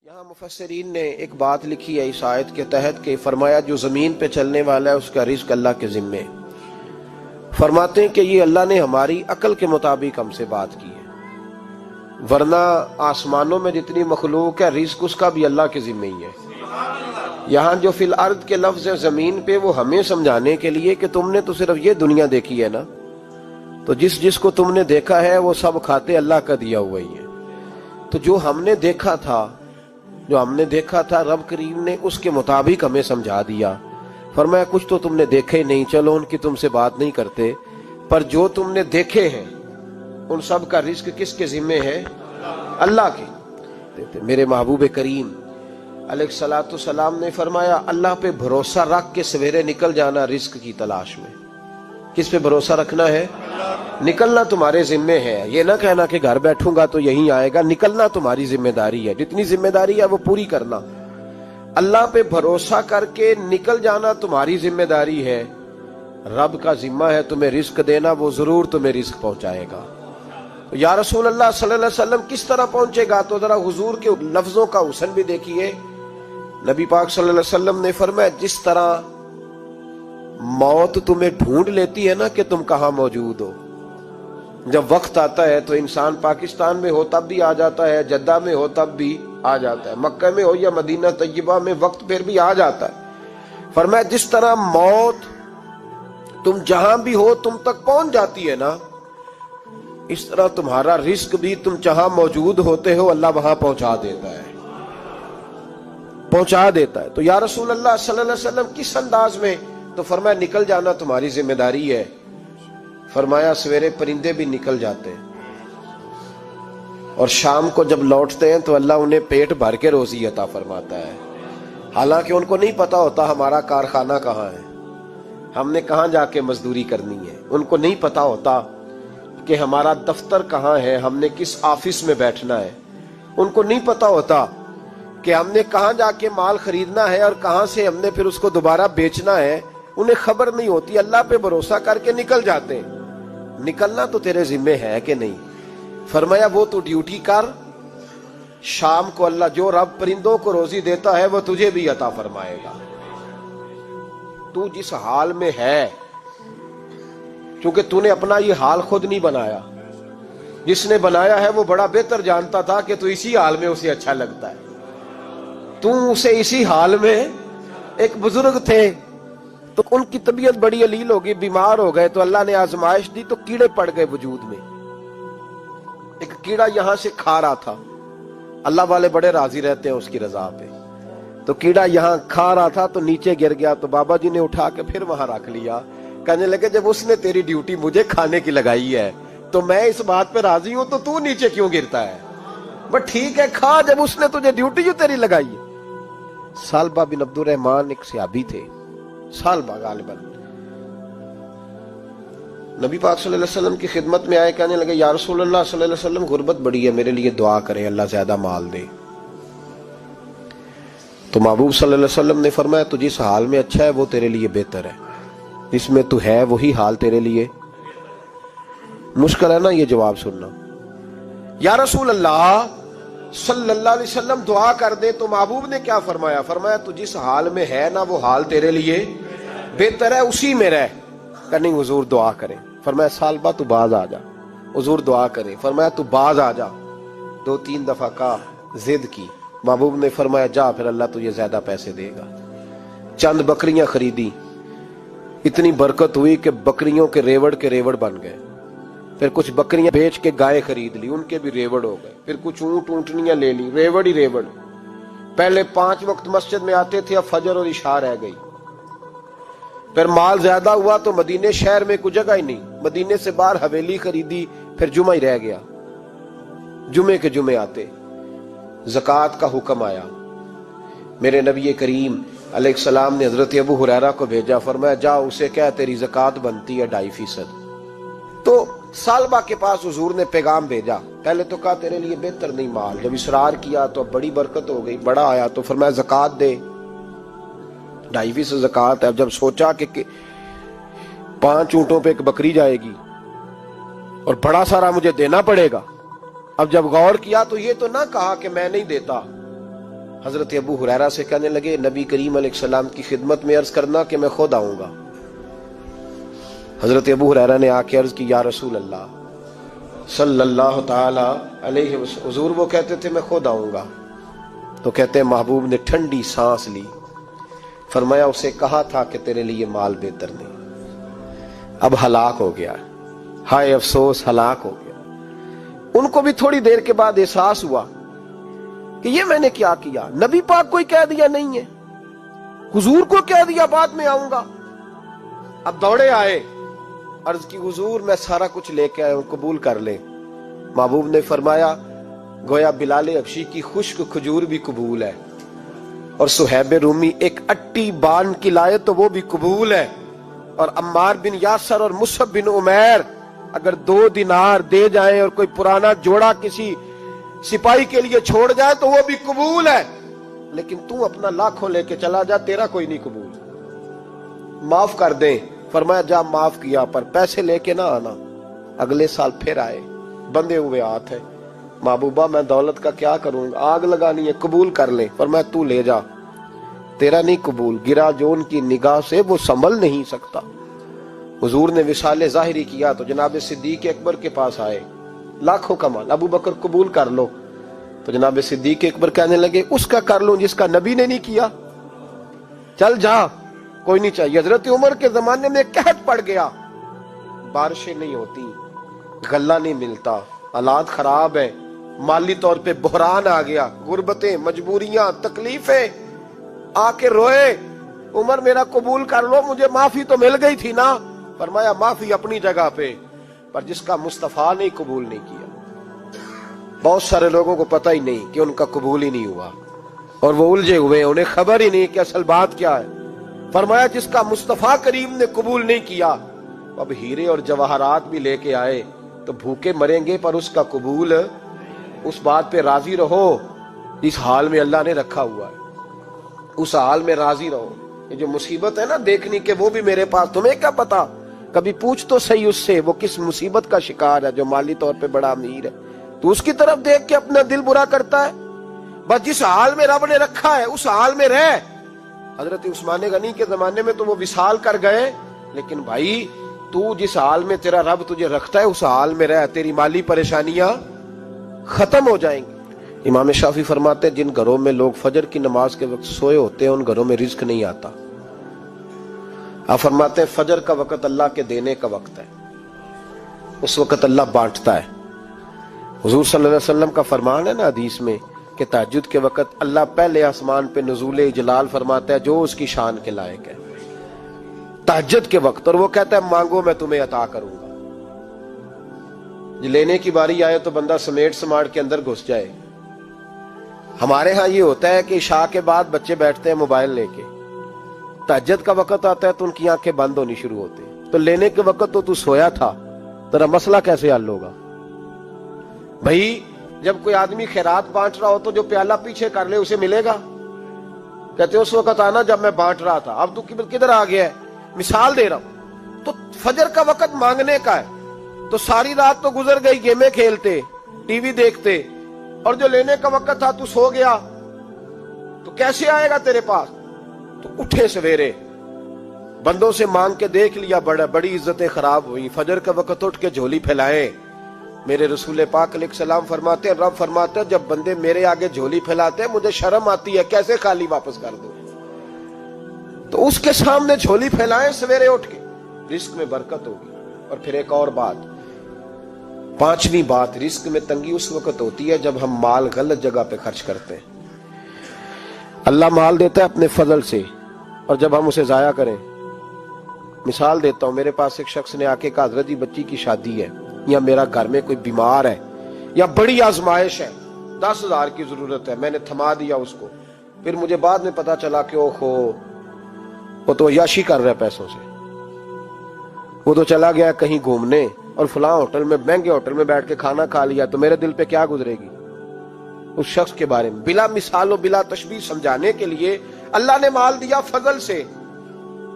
یہاں مفسرین نے ایک بات لکھی ہے اس آیت کے تحت کہ فرمایا جو زمین پہ چلنے والا ہے اس کا رزق اللہ کے ذمے. فرماتے ہیں کہ یہ اللہ نے ہماری عقل کے مطابق ہم سے بات کی ہے، ورنہ آسمانوں میں جتنی مخلوق ہے رزق اس کا بھی اللہ کے ذمے ہی ہے. یہاں جو فی الارض کے لفظ ہے زمین پہ، وہ ہمیں سمجھانے کے لیے کہ تم نے تو صرف یہ دنیا دیکھی ہے نا، تو جس کو تم نے دیکھا ہے وہ سب کھاتے اللہ کا دیا ہوا ہی ہے. تو جو ہم نے دیکھا تھا رب کریم نے اس کے مطابق ہمیں سمجھا دیا. فرمایا کچھ تو تم نے دیکھے نہیں، چلو ان کی تم سے بات نہیں کرتے، پر جو تم نے دیکھے ہیں ان سب کا رزق کس کے ذمے ہے؟ اللہ کے. میرے محبوب کریم علیہ الصلوۃ والسلام نے فرمایا اللہ پہ بھروسہ رکھ کے سویرے نکل جانا رزق کی تلاش میں. کس پہ بھروسہ رکھنا ہے؟ نکلنا تمہارے ذمے ہے. یہ نہ کہنا کہ گھر بیٹھوں گا تو یہیں آئے گا. نکلنا تمہاری ذمہ داری ہے، جتنی ذمہ داری ہے وہ پوری کرنا. اللہ پہ بھروسہ کر کے نکل جانا تمہاری ذمہ داری ہے. رب کا ذمہ ہے تمہیں رزق دینا، وہ ضرور تمہیں رزق پہنچائے گا. یا رسول اللہ صلی اللہ علیہ وسلم کس طرح پہنچے گا؟ تو ذرا حضور کے لفظوں کا حسن بھی دیکھیے. نبی پاک صلی اللہ علیہ وسلم نے فرمایا جس طرح موت تمہیں ڈھونڈ لیتی ہے نا کہ تم کہاں موجود ہو، جب وقت آتا ہے تو انسان پاکستان میں ہو تب بھی آ جاتا ہے، جدہ میں ہو تب بھی آ جاتا ہے، مکہ میں ہو یا مدینہ طیبہ میں وقت پھر بھی آ جاتا ہے. فرمایا جس طرح موت تم جہاں بھی ہو تم تک پہنچ جاتی ہے نا، اس طرح تمہارا رزق بھی تم جہاں موجود ہوتے ہو اللہ وہاں پہنچا دیتا ہے. تو یا رسول اللہ صلی اللہ علیہ وسلم کس انداز میں؟ تو فرمایا نکل جانا تمہاری ذمہ داری ہے. فرمایا سویرے پرندے بھی نکل جاتے ہیں اور شام کو جب لوٹتے ہیں تو اللہ انہیں پیٹ بھر کے روزی عطا فرماتا ہے. حالانکہ ان کو نہیں پتا ہوتا ہمارا کارخانہ کہاں ہے، ہم نے کہاں جا کے مزدوری کرنی ہے. ان کو نہیں پتا ہوتا کہ ہمارا دفتر کہاں ہے، ہم نے کس آفس میں بیٹھنا ہے. ان کو نہیں پتا ہوتا کہ ہم نے کہاں جا کے مال خریدنا ہے اور کہاں سے ہم نے پھر اس کو دوبارہ بیچنا ہے. انہیں خبر نہیں ہوتی. اللہ پہ بھروسہ کر کے نکل جاتے ہیں. نکلنا تو تیرے ذمے ہے کہ نہیں؟ فرمایا وہ تو ڈیوٹی کر، شام کو اللہ جو رب پرندوں کو روزی دیتا ہے وہ تجھے بھی عطا فرمائے گا. تو جس حال میں ہے، کیونکہ تو نے اپنا یہ حال خود نہیں بنایا، جس نے بنایا ہے وہ بڑا بہتر جانتا تھا کہ تو اسی حال میں اسے اچھا لگتا ہے. تو اسے اسی حال میں، ایک بزرگ تھے تو ان کی طبیعت بڑی علیل ہو گئی، بیمار ہو گئے، تو اللہ نے آزمائش دی تو کیڑے پڑ گئے وجود میں. ایک کیڑا یہاں سے کھا رہا تھا، اللہ والے بڑے راضی رہتے ہیں اس کی رضا پہ. تو کیڑا یہاں کھا رہا تھا تو نیچے گر گیا، تو بابا جی نے اٹھا کے پھر وہاں رکھ لیا. کہنے لگے جب اس نے تیری ڈیوٹی مجھے کھانے کی لگائی ہے تو میں اس بات پہ راضی ہوں، تو نیچے کیوں گرتا ہے؟ بس ٹھیک ہے کھا، جب اس نے تجھے ڈیوٹی جو تیری لگائی ہے. سالبہ بن عبد الرحمن ایک صحابی تھے، سالبہ غالباً نبی پاک صلی اللہ علیہ وسلم کی خدمت میں آئے. کہنے لگے یا رسول اللہ صلی اللہ علیہ وسلم غربت بڑی ہے، میرے لیے دعا کریں اللہ زیادہ مال دے. تو محبوب صلی اللہ علیہ وسلم نے فرمایا تو جس حال میں اچھا ہے وہ تیرے لیے بہتر ہے، جس میں تو ہے وہی حال تیرے لیے. مشکل ہے نا یہ جواب سننا. یا رسول اللہ صلی اللہ علیہ وسلم دعا کر دے. تو محبوب نے کیا فرمایا؟ فرمایا تو جس حال میں ہے نا وہ حال تیرے لیے بہتر ہے، اسی میں رہ. کہ نہیں حضور دعا کریں. فرمایا سالبہ تو باز آ جا. حضور دعا کریں. فرمایا تو باز آ جا. 2-3 دفعہ کا ضد کی. محبوب نے فرمایا جا پھر اللہ تجھے زیادہ پیسے دے گا. چند بکریاں خریدی، اتنی برکت ہوئی کہ بکریوں کے ریوڑ بن گئے. پھر کچھ بکریاں بیچ کے گائے خرید لی، ان کے بھی ریوڑ ہو گئے. پھر کچھ اونٹنیاں لے لی، ریوڑ ہی ریوڑ. پہلے 5 وقت مسجد میں آتے تھے، اب فجر اور عشاء رہ گئی. پھر مال زیادہ ہوا تو مدینے شہر میں کوئی جگہ ہی نہیں، مدینے سے باہر حویلی خریدی، پھر جمعہ ہی رہ گیا. جمعے کے جمعے آتے. زکوٰۃ کا حکم آیا. میرے نبی کریم علیہ السلام نے حضرت ابو ہریرہ کو بھیجا. فرمایا جا اسے کہہ تیری زکوٰۃ بنتی ہے 2.5%. تو سالبہ کے پاس حضور نے پیغام بھیجا. پہلے تو کہا تیرے لیے بہتر نہیں مال. جب اصرار کیا تو اب بڑی برکت ہو گئی، بڑا آیا تو فرمایا زکوٰۃ دے. 2.5% زکوٰۃ ہے. اب جب سوچا کہ 5 اونٹوں پہ ایک بکری جائے گی اور بڑا سارا مجھے دینا پڑے گا، اب جب غور کیا تو یہ تو نہ کہا کہ میں نہیں دیتا، حضرت ابو ہریرہ سے کہنے لگے نبی کریم علیہ السلام کی خدمت میں عرض کرنا کہ میں خود آؤں گا۔ حضرت ابو ہریرہ نے آ کے عرض کی یا رسول اللہ صلی اللہ تعالی علیہ وسلم، حضور وہ کہتے تھے میں خود آؤں گا، تو کہتے ہیں محبوب نے ٹھنڈی سانس لی، فرمایا اسے کہا تھا کہ تیرے لیے مال بہتر نہیں، اب ہلاک ہو گیا، ہائے افسوس ہلاک ہو گیا۔ ان کو بھی تھوڑی دیر کے بعد احساس ہوا کہ یہ میں نے کیا کیا، نبی پاک کوئی کہہ دیا نہیں ہے، حضور کو کہہ دیا بعد میں آؤں گا۔ اب دوڑے آئے، عرض کی حضور میں سارا کچھ لے کے آیا ہوں، قبول کر لیں۔ محبوب نے فرمایا گویا بلال حبشی کی خشک کھجور بھی قبول ہے، اور صہیب رومی ایک اٹی بان کی لائے تو وہ بھی قبول ہے، اور عمار بن یاسر اور مصعب بن عمیر اگر 2 دینار دے جائیں اور کوئی پرانا جوڑا کسی سپاہی کے لیے چھوڑ جائے تو وہ بھی قبول ہے، لیکن تو اپنا لاکھوں لے کے چلا جا، تیرا کوئی نہیں قبول، معاف کر دیں۔ فرمایا جا معاف کیا، پر پیسے لے کے نہ آنا۔ اگلے سال پھر آئے، بندے ہوئے ہاتھ ہے، محبوبہ میں دولت کا کیا کروں گا، آگ لگانی ہے، قبول کر لیں۔ فرمایا تو لے جا، تیرا نہیں قبول، گرا جو ان کی نگاہ سے وہ سنبھل نہیں سکتا۔ حضور نے وصال ظاہری کیا تو جناب صدیق اکبر کے پاس آئے، لاکھوں کا مال، ابو بکر قبول کر لو، تو جناب صدیق اکبر کہنے لگے اس کا کر لوں جس کا نبی نے نہیں کیا، چل جا کوئی نہیں چاہیے۔ حضرت عمر کے زمانے میں قحط پڑ گیا، بارشیں نہیں ہوتی، غلہ نہیں ملتا، حالات خراب ہے، مالی طور پہ بحران آ گیا، غربتیں، مجبوریاں، تکلیفیں، آ کے روئے عمر میرا قبول کر لو، مجھے معافی تو مل گئی تھی نا۔ فرمایا معافی اپنی جگہ پہ، پر جس کا مصطفیٰ نے قبول نہیں کیا۔ بہت سارے لوگوں کو پتہ ہی نہیں کہ ان کا قبول ہی نہیں ہوا، اور وہ الجھے ہوئے، انہیں خبر ہی نہیں کہ اصل بات کیا ہے۔ فرمایا جس کا مصطفیٰ کریم نے قبول نہیں کیا، اب ہیرے اور جواہرات بھی لے کے آئے تو بھوکے مریں گے، پر اس کا قبول، اس بات پہ راضی رہو اس حال میں اللہ نے رکھا ہوا ہے، اس حال میں راضی رہو۔ یہ جو مصیبت ہے نا دیکھنی کہ وہ بھی میرے پاس، تمہیں کیا پتا، کبھی پوچھ تو صحیح اس سے وہ کس مصیبت کا شکار ہے، جو مالی طور پہ بڑا امیر ہے، تو اس کی طرف دیکھ کے اپنا دل برا کرتا ہے۔ بس جس حال میں رب نے رکھا ہے اس حال میں رہ۔ حضرت عثمان غنی کے زمانے میں تو وہ وصال کر گئے، لیکن بھائی تو جس حال میں تیرا رب تجھے رکھتا ہے اس حال میں رہ، تیری مالی پریشانیاں ختم ہو جائیں گی۔ امام شافعی فرماتے ہیں جن گھروں میں لوگ فجر کی نماز کے وقت سوئے ہوتے ہیں ان گھروں میں رزق نہیں آتا۔ آپ فرماتے ہیں فجر کا وقت اللہ کے دینے کا وقت ہے، اس وقت اللہ بانٹتا ہے۔ حضور صلی اللہ علیہ وسلم کا فرمان ہے نا حدیث میں کہ تہجد کے وقت اللہ پہلے آسمان پہ نزول جلال فرماتا ہے جو اس کی شان کے لائق ہے تہجد کے وقت، اور وہ کہتا ہے مانگو میں تمہیں عطا کروں گا۔ لینے کی باری آئے تو بندہ سمیٹ سماٹ کے اندر گھس جائے۔ ہمارے ہاں یہ ہوتا ہے کہ عشاء کے بعد بچے بیٹھتے ہیں موبائل لے کے، تہجد کا وقت آتا ہے تو ان کی آنکھیں بند ہونی شروع ہوتی ہیں، تو لینے کے وقت تو سویا تھا، تیرا مسئلہ کیسے حل ہوگا؟ بھائی جب کوئی آدمی خیرات بانٹ رہا ہو تو جو پیالہ پیچھے کر لے اسے ملے گا؟ کہتے اس وقت آنا جب میں بانٹ رہا تھا، اب تو کدھر آ گیا ہے؟ مثال دے رہا ہوں۔ تو فجر کا وقت مانگنے کا ہے، تو ساری رات تو گزر گئی گیمیں کھیلتے، ٹی وی دیکھتے، اور جو لینے کا وقت تھا تو سو گیا، تو کیسے آئے گا تیرے پاس؟ تو اٹھے سویرے، بندوں سے مانگ کے دیکھ لیا، بڑی عزتیں خراب ہوئی، فجر کا وقت اٹھ کے جھولی پھیلائے۔ میرے رسول پاک علیہ السلام فرماتے ہیں، رب فرماتے ہیں جب بندے میرے آگے جھولی پھیلاتے ہیں مجھے شرم آتی ہے، کیسے خالی واپس کر دوں؟ تو اس کے سامنے جھولی پھیلائیں سویرے اٹھ کے، رزق میں برکت ہوگی۔ اور پھر ایک اور بات، 5ویں بات، رزق میں تنگی اس وقت ہوتی ہے جب ہم مال غلط جگہ پہ خرچ کرتے ہیں۔ اللہ مال دیتا ہے اپنے فضل سے، اور جب ہم اسے ضائع کریں، مثال دیتا ہوں، میرے پاس ایک شخص نے آ کے کہا حضرت جی بچی کی شادی ہے، یا میرا گھر میں کوئی بیمار ہے، یا بڑی آزمائش ہے، 10,000 کی ضرورت ہے، میں نے تھما دیا اس کو، پھر مجھے بعد میں پتا چلا کہ وہ تو عیاشی کر رہا ہے پیسوں سے، وہ تو چلا گیا کہیں گھومنے اور فلاں ہوٹل میں، مہنگے ہوٹل میں بیٹھ کے کھانا کھا لیا، تو میرے دل پہ کیا گزرے گی اس شخص کے بارے میں؟ بلا مثال و بلا تشبیہ سمجھانے کے لیے اللہ نے مال دیا فضل سے،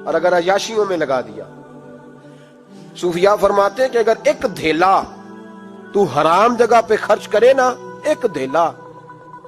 اور اگر عیاشیوں میں لگا دیا۔ صوفیاء فرماتے ہیں کہ اگر ایک دھیلا تو حرام جگہ پہ خرچ کرے نا، ایک دھیلا،